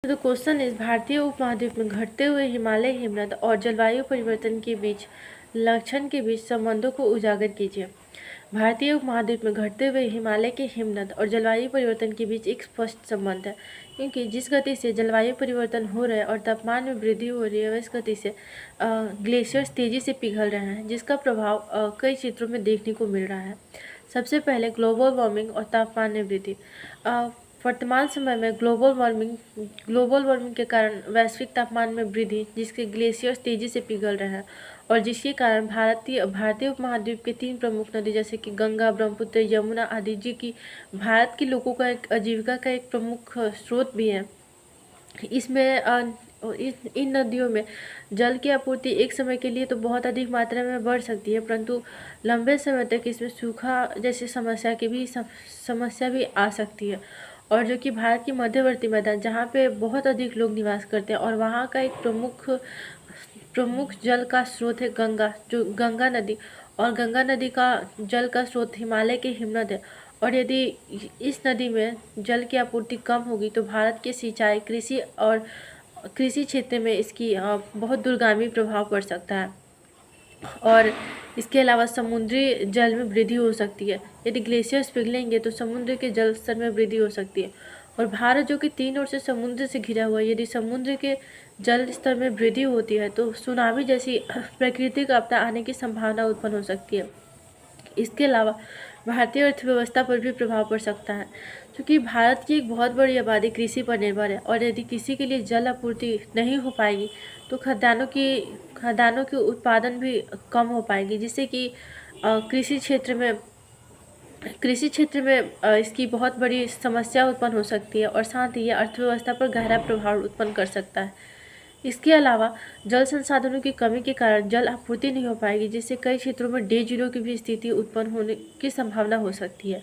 तो क्वेश्चन इस भारतीय उपमहाद्वीप में घटते हुए हिमालय हिमनद और जलवायु परिवर्तन के बीच लक्षण के बीच संबंधों को उजागर कीजिए। भारतीय उपमहाद्वीप में घटते हुए हिमालय के हिमनद और जलवायु परिवर्तन के बीच एक स्पष्ट संबंध है, क्योंकि जिस गति से जलवायु परिवर्तन हो रहा है और तापमान में वृद्धि हो रही है, इस गति से ग्लेशियर्स तेजी से पिघल रहे हैं, जिसका प्रभाव कई क्षेत्रों में देखने को मिल रहा है। सबसे पहले ग्लोबल वार्मिंग और तापमान में वृद्धि। वर्तमान समय में ग्लोबल वार्मिंग के कारण वैश्विक तापमान में वृद्धि, जिसके ग्लेशियर्स तेजी से पिघल रहे हैं और जिसके कारण भारतीय उपमहाद्वीप के 3 प्रमुख नदी जैसे कि गंगा, ब्रह्मपुत्र, यमुना आदि, जी की भारत के लोगों का एक आजीविका का एक प्रमुख स्रोत भी है। इसमें इन नदियों में जल की आपूर्ति एक समय के लिए तो बहुत अधिक मात्रा में बढ़ सकती है, परंतु लंबे समय तक इसमें सूखा जैसी समस्या भी आ सकती है। और जो कि भारत की मध्यवर्ती मैदान, जहाँ पे बहुत अधिक लोग निवास करते हैं, और वहाँ का एक प्रमुख जल का स्रोत है गंगा, जो गंगा नदी, और गंगा नदी का जल का स्रोत हिमालय के हिमनद है। और यदि इस नदी में जल की आपूर्ति कम होगी तो भारत के सिंचाई, कृषि क्षेत्र में इसकी बहुत दूरगामी प्रभाव पड़ सकता है। और इसके अलावा समुद्री जल में वृद्धि हो सकती है। यदि ग्लेशियर्स पिघलेंगे तो समुद्र के जल स्तर में वृद्धि हो सकती है। और भारत जो कि 3 ओर से समुद्र से घिरा हुआ है, यदि समुद्र के जल स्तर में वृद्धि होती है तो सुनामी जैसी प्राकृतिक आपदा आने की संभावना उत्पन्न हो सकती है। इसके अलावा भारतीय अर्थव्यवस्था पर भी प्रभाव पड़ सकता है, क्योंकि भारत की एक बहुत बड़ी आबादी कृषि पर निर्भर है, और यदि कृषि के लिए जल आपूर्ति नहीं हो पाएगी तो खाद्यान्नों की उत्पादन भी कम हो पाएगी, जिससे कि कृषि क्षेत्र में इसकी बहुत बड़ी समस्या उत्पन्न हो सकती है, और साथ ही यह अर्थव्यवस्था पर गहरा प्रभाव उत्पन्न कर सकता है। इसके अलावा जल संसाधनों की कमी के कारण जल आपूर्ति नहीं हो पाएगी, जिससे कई क्षेत्रों में डे जीरो की भी स्थिति उत्पन्न होने की संभावना हो सकती है।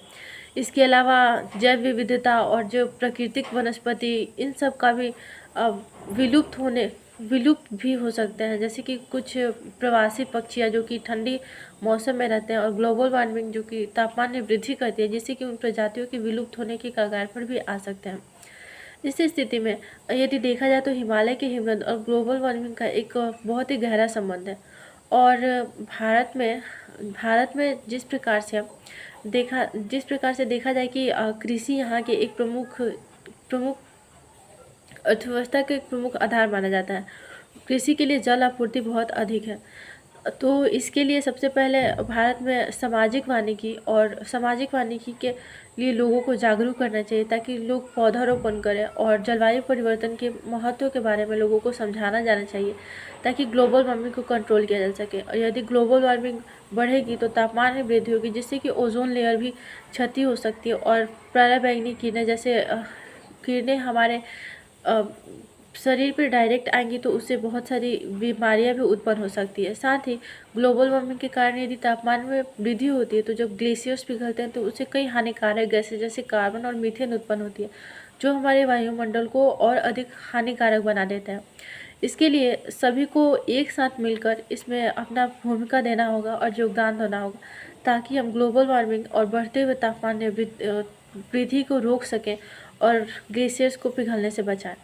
इसके अलावा जैव विविधता और जो प्राकृतिक वनस्पति, इन सब का भी विलुप्त भी हो सकते हैं, जैसे कि कुछ प्रवासी पक्षियाँ जो कि ठंडी मौसम में रहते हैं, और ग्लोबल वार्मिंग जो कि तापमान में वृद्धि करती है, जिससे कि उन प्रजातियों के विलुप्त होने की कगार पर भी आ सकते हैं। इस स्थिति में यदि देखा जाए तो हिमालय के हिमनद और ग्लोबल वार्मिंग का एक बहुत ही गहरा संबंध है। और भारत में जिस प्रकार से देखा जाए कि कृषि यहाँ के एक प्रमुख अर्थव्यवस्था के एक प्रमुख आधार माना जाता है। कृषि के लिए जल आपूर्ति बहुत अधिक है, तो इसके लिए सबसे पहले भारत में सामाजिक वानिकी के लिए लोगों को जागरूक करना चाहिए, ताकि लोग पौधारोपण करें, और जलवायु परिवर्तन के महत्व के बारे में लोगों को समझाना जाना चाहिए, ताकि ग्लोबल वार्मिंग को कंट्रोल किया जा सके। और यदि ग्लोबल वार्मिंग बढ़ेगी तो तापमान में वृद्धि होगी, जिससे कि ओजोन लेयर भी क्षति हो सकती है, और पराबैंगनी किरणें जैसे किरणें हमारे शरीर पर डायरेक्ट आएंगी तो उससे बहुत सारी बीमारियां भी उत्पन्न हो सकती है। साथ ही ग्लोबल वार्मिंग के कारण यदि तापमान में वृद्धि होती है तो जब ग्लेशियर्स पिघलते हैं तो उससे कई हानिकारक गैसें जैसे कार्बन और मीथेन उत्पन्न होती है, जो हमारे वायुमंडल को और अधिक हानिकारक बना देते हैं। इसके लिए सभी को एक साथ मिलकर इसमें अपना भूमिका देना होगा और योगदान देना होगा, ताकि हम ग्लोबल वार्मिंग और बढ़ते हुए तापमान में वृद्धि को रोक सकें और ग्लेशियर्स को पिघलने से बचाएं।